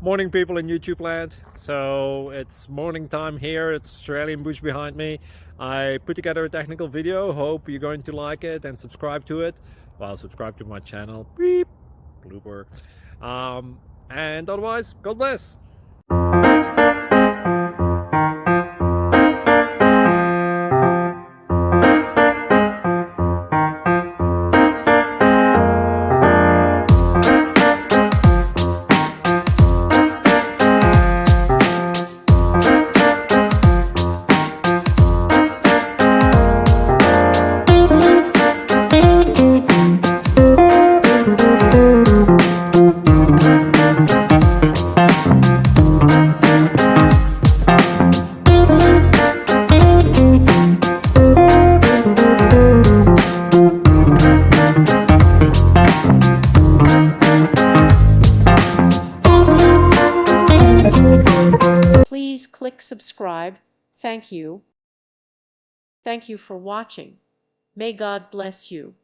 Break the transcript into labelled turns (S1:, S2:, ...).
S1: Morning, people in YouTube land. So it's morning time here. It's Australian bush behind me. I put together a technical video. Hope you're going to like it and subscribe to it. Well, subscribe to my channel. Beep, blooper. And otherwise, God bless.
S2: Please click subscribe. Thank you. Thank you for watching. May God bless you.